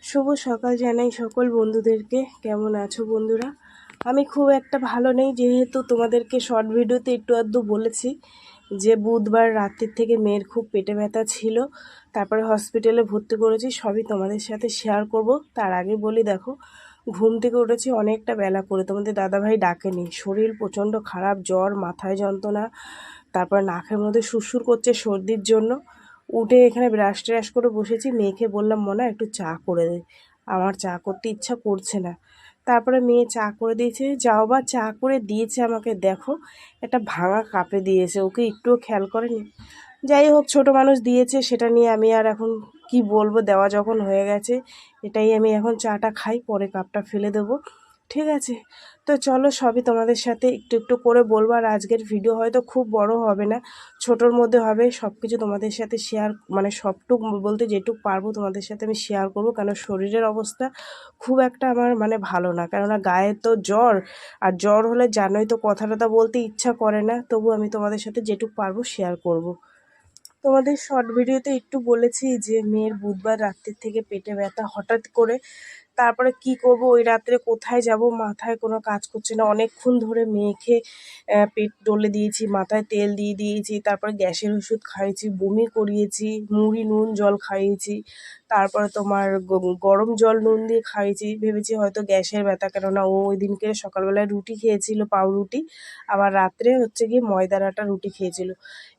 শুভ সকাল জানাই সকল বন্ধুদেরকে। কেমন আছো বন্ধুরা? আমি খুব একটা ভালো নেই, যেহেতু তোমাদেরকে শর্ট ভিডিওতে একটু আধটু বলেছি যে বুধবার রাত্রির থেকে মেয়ের খুব পেটে ব্যথা ছিল, তারপরে হসপিটালে ভর্তি করেছি। সবই তোমাদের সাথে শেয়ার করব। তার আগে বলি, দেখো, ঘুম থেকে উঠেছি অনেকটা বেলা করে, তোমাদের দাদাভাই ডাকেনি। শরীর প্রচণ্ড খারাপ, জ্বর, মাথায় যন্ত্রণা, তারপর নাকের মধ্যে সুরসুর করছে সর্দির জন্য। উঠে এখানে ব্রাশ ট্রাশ করে বসেছি। মেয়েকে বললাম, মনে একটু চা করে দে, আমার চা করতে ইচ্ছা করছে না। তারপরে মেয়ে চা করে দিয়েছে। যাও বা চা করে দিয়েছে আমাকে, দেখো একটা ভাঙা কাপে দিয়েছে, ওকে একটুও খেয়াল করেনি। যাই হোক, ছোট মানুষ দিয়েছে, সেটা নিয়ে আমি আর এখন কি বলবো, দেওয়া যখন হয়ে গেছে, এটাই আমি এখন চাটা খাই, পরে কাপটা ফেলে দেবো। ঠিক আছে, তো চলো সবই তোমাদের সাথে একটু একটু করে বলবো। আর আজকের ভিডিও হয়তো খুব বড় হবে না, ছোটোর মধ্যে হবে। সব কিছু তোমাদের সাথে শেয়ার, মানে সবটুক বলতে যেটুক পারবো তোমাদের সাথে আমি শেয়ার করবো। কেন শরীরের অবস্থা খুব একটা আমার মানে ভালো না, কেননা গায়ে তো জ্বর, আর জ্বর হলে জানোই তো, কথা টথা বলতে ইচ্ছা করে না। তবু আমি তোমাদের সাথে যেটুক পারবো শেয়ার করব। তোমাদের শর্ট ভিডিওতে একটু বলেছি যে মেয়ের বুধবার রাত্রির থেকে পেটে ব্যথা হঠাৎ করে। তারপরে কি করব, ওই রাত্রে কোথায় যাব, মাথায় কোনো কাজ করছে না। অনেকক্ষণ ধরে মেয়েকে পেট ডলে দিয়েছি, মাথায় তেল দিয়ে দিয়েছি, তারপরে গ্যাসের ওষুধ খাইয়েছি, বমি করিয়েছি, মুড়ি নুন জল খাইয়েছি, তারপরে তোমার গরম জল নুন দিয়ে খাইয়েছি। ভেবেছি হয়তো গ্যাসের ব্যথা, কেননা ও ওই দিনকে সকালবেলায় রুটি খেয়েছিল, পাউরুটি, আবার রাত্রে হচ্ছে গিয়ে ময়দার আটা রুটি খেয়েছিল।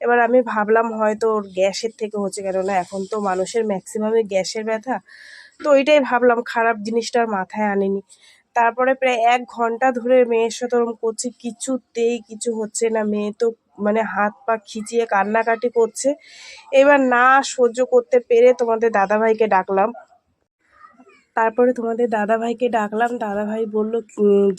এবার আমি ভাবলাম হয়তো ওর গ্যাসের থেকে হচ্ছে, কেননা এখন তো মানুষের ম্যাক্সিমামই গ্যাসের ব্যথা। তো ওইটাই ভাবলাম, খারাপ জিনিসটা আর মাথায় আনিনি। তারপরে প্রায় 1 ঘন্টা ধরে মেয়ের সাথে ওরম করছি, কিছুতেই কিছু হচ্ছে না। মেয়ে তো মানে হাত পা খিচিয়ে কান্নাকাটি করছে। এবার না সহ্য করতে পেরে তোমাদের দাদাভাইকে ডাকলাম। দাদাভাই বলল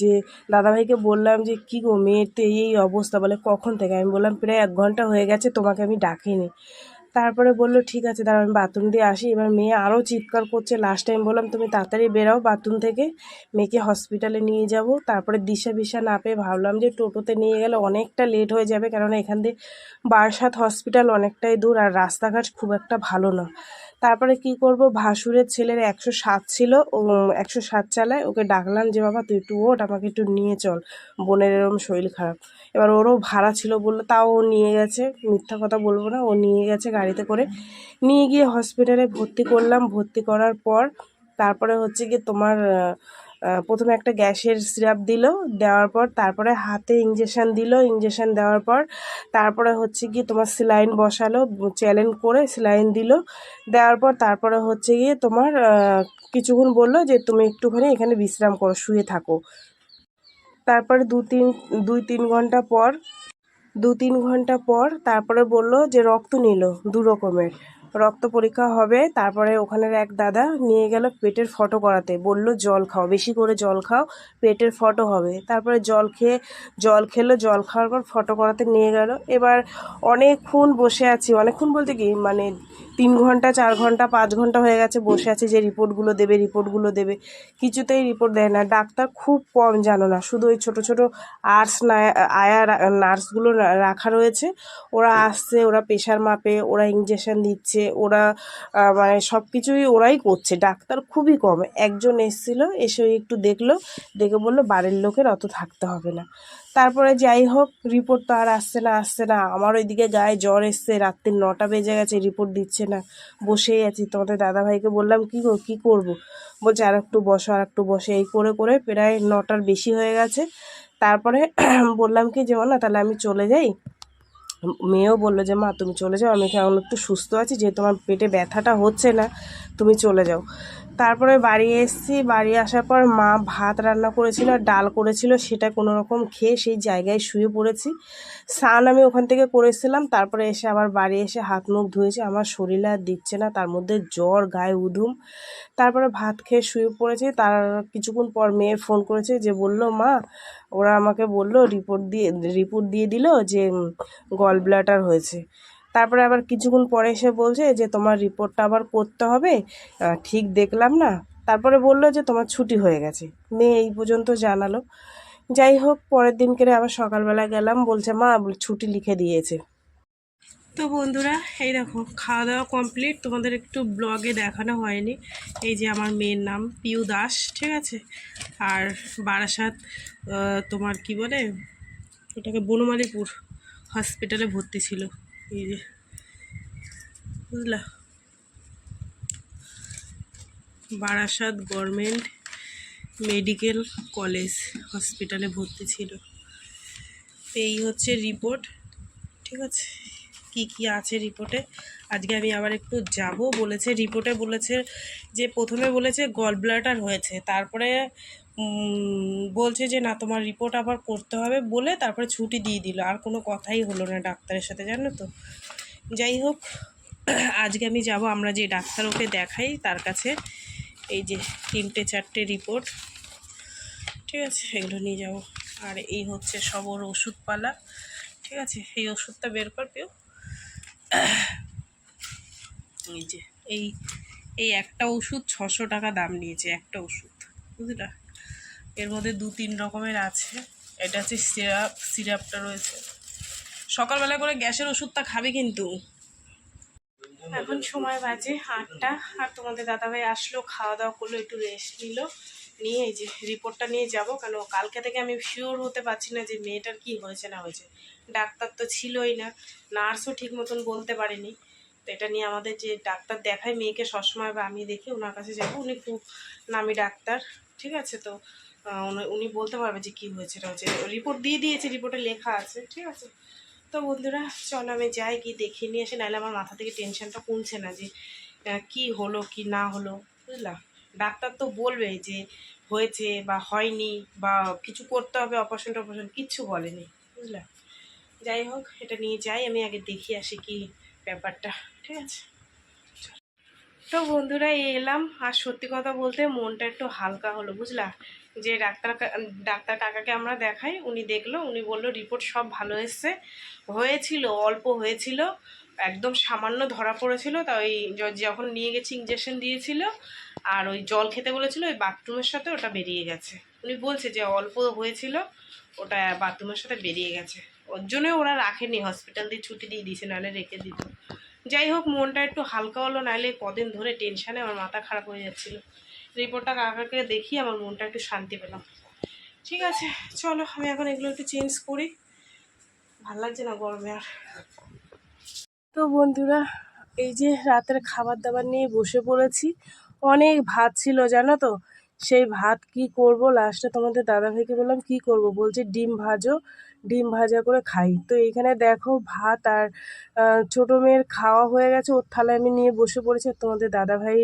যে, দাদাভাইকে বললাম যে, কী গো, মেয়ের তো এই অবস্থা, বলে কখন থেকে? আমি বললাম প্রায় 1 ঘন্টা হয়ে গেছে, তোমাকে আমি ডাকিনি। তারপরে বলল, ঠিক আছে দাঁড়াও, আমি বাথরুম দিয়ে আসি। এবার মেয়ে আরও চিৎকার করছে। লাস্ট টাইম বললাম, তুমি তাড়াতাড়ি বেরাও বাথরুম থেকে, মেয়েকে হসপিটালে নিয়ে যাব। তারপরে দিশা বিশা না পেয়ে ভাবলাম যে টোটোতে নিয়ে গেলে অনেকটা লেট হয়ে যাবে, কেননা এখান দিয়ে বারাসাত হসপিটাল অনেকটাই দূর, আর রাস্তাঘাট খুব একটা ভালো না। তারপরে কি করব, ভাসুরের ছেলের 107 ছিল, ও 107 চালায়। ওকে ডাকলাম যে, বাবা তুই একটু ওঠ, আমাকে একটু নিয়ে চল, বোনের এরকম শরীর খারাপ। এবার ওরও ভাড়া ছিল বললো, তাও ও নিয়ে গেছে, মিথ্যা কথা বলবো না, ও নিয়ে গেছে গাড়িতে করে। নিয়ে গিয়ে হসপিটালে ভর্তি করলাম। ভর্তি করার পর তারপরে হচ্ছে গিয়ে তোমার প্রথমে একটা গ্যাসের সিরাপ দিল, দেওয়ার পর তারপরে হাতে ইঞ্জেকশান দিল। ইঞ্জেকশান দেওয়ার পর তারপরে হচ্ছে গিয়ে তোমার সেলাইন বসালো, চ্যালেঞ্জ করে সেলাইন দিল। দেওয়ার পর তারপরে হচ্ছে গিয়ে তোমার কিছুক্ষণ বললো যে তুমি একটুখানি এখানে বিশ্রাম করো, শুয়ে থাকো। তারপরে 2-3 ঘন্টা পর তারপরে বলল যে রক্ত নিল, 2 রকমের রক্ত পরীক্ষা হবে। তারপরে ওখানের এক দাদা নিয়ে গেল পেটের ফটো করাতে, বলল জল খাও, বেশি করে জল খাও, পেটের ফটো হবে। তারপরে জল খেলো, জল খাওয়ার পর ফটো করাতে নিয়ে গেল। এবার অনেকক্ষণ বসে আছি, অনেকক্ষণ বলতে কি মানে 3 ঘন্টা, 4 ঘন্টা, 5 ঘন্টা হয়ে গেছে বসে আছে, যে রিপোর্টগুলো দেবে। কিছুতেই রিপোর্ট দেয় না। ডাক্তার খুব কম, জানো না, শুধু ওই ছোটো ছোটো আয়া নার্সগুলো রাখা রয়েছে। ওরা আসছে, ওরা প্রেশার মাপে, ওরা ইঞ্জেকশন দিচ্ছে, ওরা মানে সব কিছুই ওরাই করছে। ডাক্তার খুবই কম। একজন এসেছিল, এসে একটু দেখলো, দেখে বললো বাড়ির লোকের অত থাকতে হবে না। তারপরে যাই হোক, রিপোর্ট তো আর আসছে না। আমার ওইদিকে গায়ে জ্বর এসছে, রাত্রি 9টা বেজে গেছে, রিপোর্ট দিচ্ছে না। বসেই আছি। তোমাদের দাদাভাইকে বললাম, কী করবো? বলছে আর একটু বসে, এই করে করে প্রায় 9টার বেশি হয়ে গেছে। তারপরে বললাম কি যে, না তাহলে আমি চলে যাই। মেয়েও বললো যে, মা তুমি চলে যাও, আমি এখন একটু সুস্থ আছি, যেহেতু আমার পেটে ব্যথাটা হচ্ছে না, তুমি চলে যাও। তারপরে বাড়ি এসেছি। বাড়ি আসার পর মা ভাত রান্না করেছিল আর ডাল করেছিল, সেটা কোনো রকম খেয়ে সেই জায়গায় শুয়ে পড়েছি। স্নান আমি ওখান থেকে করেছিলাম। তারপরে এসে আবার বাড়ি এসে হাত মুখ ধুয়েছি। আমার শরীরে আর দিচ্ছে না, তার মধ্যে জ্বর, গায়ে উধুম। তারপরে ভাত খেয়ে শুয়ে পড়েছি। তার কিছুক্ষণ পর মেয়ে ফোন করেছে, যে বলল, মা ওরা আমাকে বলল, রিপোর্ট দিয়ে দিল যে গল ব্লাডার হয়েছে। তারপরে আবার কিছুক্ষণ পরে এসে বলছে যে তোমার রিপোর্টটা আবার করতে হবে, ঠিক দেখলাম না। তারপরে বললো যে তোমার ছুটি হয়ে গেছে। মেয়ে এই পর্যন্ত জানালো। যাই হোক, পরের দিনকে আবার সকালবেলা গেলাম, বলছে মা ছুটি লিখে দিয়েছে। তো বন্ধুরা এই দেখো খাওয়া দাওয়া কমপ্লিট, তোমাদের একটু ব্লগে দেখানো হয়নি। এই যে আমার মেয়ের নাম পিউ দাস, ঠিক আছে। আর বারাসাত তোমার কি বলে ওটাকে, বনমালীপুর হসপিটালে ভর্তি ছিল। এই যে বুঝলা, বারাসাত গভর্নমেন্ট মেডিকেল কলেজ হসপিটালে ভর্তি ছিল। এই হচ্ছে রিপোর্ট, ঠিক আছে। কি কি আছে রিপোর্টে, আজকে আমি আবার একটু যাব বলেছে। রিপোর্টে বলেছে যে প্রথমে বলেছে গল ব্লাডার হয়েছে, তারপরে বলছে যে না তোমার রিপোর্ট আবার করতে হবে বলে তারপরে ছুটি দিয়ে দিল। আর কোনো কথাই হলো না ডাক্তারের সাথে, জানো তো। যাই হোক, আজকে আমি যাব, আমরা যে ডাক্তার ওকে দেখাই তার কাছে। এই যে 3-4টে রিপোর্ট, ঠিক আছে, এগুলো নিয়ে যাব। আর এই হচ্ছে সব ওর ওষুধপালা, ঠিক আছে। এই ওষুধটা বের কর পেও। এই যে এই এই একটা ওষুধ 600 টাকা দাম নিয়েছে, একটা ওষুধ, বুঝলা। এর মধ্যে 2-3 রকমের আছে। এটা হচ্ছে সিরাপটা রয়েছে। সকালবেলা করে গ্যাসের ওষুধটা খাবে কিন্তু। এখন সময় বাজে 8টা, আর তোমাদের দাদাভাই আসলো, খাওয়া দাওয়া করলো, একটু রেস্ট নিল, নিয়ে এই যে রিপোর্টটা নিয়ে যাব। কেন কালকে থেকে আমি শিওর হতে পারছি না যে মেয়েটার কি হয়েছে না হয়েছে। ডাক্তার তো ছিলই না, নার্সও ঠিক মতন বলতে পারেনি। তো এটা নিয়ে আমাদের যে ডাক্তার দেখায় মেয়েকে সবসময়, বা আমি দেখি ওনার কাছে যাব, উনি খুব নামি ডাক্তার, ঠিক আছে। তো উনি বলতে পারবে যে কী হয়েছে না হয়েছে। রিপোর্ট দিয়ে দিয়েছে, রিপোর্টে লেখা আছে, ঠিক আছে। তো বন্ধুরা চলো আমি যাই, কি দেখিয়ে নিয়ে এসে, নাহলে আমার মাথা থেকে টেনশনটা কমছে না যে কি হলো কি না হলো, বুঝলা। ডাক্তার তো বলবে যে হয়েছে বা হয়নি বা কিছু করতে হবে, অপারেশন টপারেশন কিচ্ছু বলেনি, বুঝলা। যাই হোক, এটা নিয়ে যাই, আমি আগে দেখিয়ে আসি কি ব্যাপারটা, ঠিক আছে। তো বন্ধুরা এলাম, আর সত্যি কথা বলতে মনটা একটু হালকা হলো, বুঝলা। যে ডাক্তার কাকাকে আমরা দেখাই, উনি দেখলো, উনি বললো রিপোর্ট সব ভালো এসছে, হয়েছিল অল্প হয়েছিল, একদম সামান্য ধরা পড়েছিল। তা ওই যখন নিয়ে গেছি ইঞ্জেকশন দিয়েছিল, আর ওই জল খেতে বলেছিল, ওই বাথরুমের সাথে ওটা বেরিয়ে গেছে। উনি বলছে যে অল্প হয়েছিল, ওটা বাথরুমের সাথে বেরিয়ে গেছে। ওর জন্য ওরা রাখেনি, হসপিটাল দিয়ে ছুটি দিয়ে দিয়েছে, নাহলে রেখে দিত। যাই হোক, মনটা একটু হালকা হলো, নাহলে কদিন ধরে টেনশানে আমার মাথা খারাপ হয়ে যাচ্ছিলো। রিপোর্টটা কাকাকে দেখিয়ে আমার মনটা একটু শান্তি পেলাম। ঠিক আছে চলো, আমি এখন এগুলো একটু চেঞ্জ করি, ভাল লাগছে না গরমে আর। তো বন্ধুরা এই যে রাতের খাবার দাবার নিয়ে বসে পড়েছি। অনেক ভাত ছিল জানো তো, সেই ভাত কি করব, লাস্টে তোমাদের দাদাভাইকে বললাম কি করব, বলছে ডিম ভাজো, ডিম ভাজা করে খাই। তো এইখানে দেখো ভাত আর ছোটো মেয়ের খাওয়া হয়ে গেছে, ওর থালায় আমি নিয়ে বসে পড়েছি। তোমাদের দাদাভাই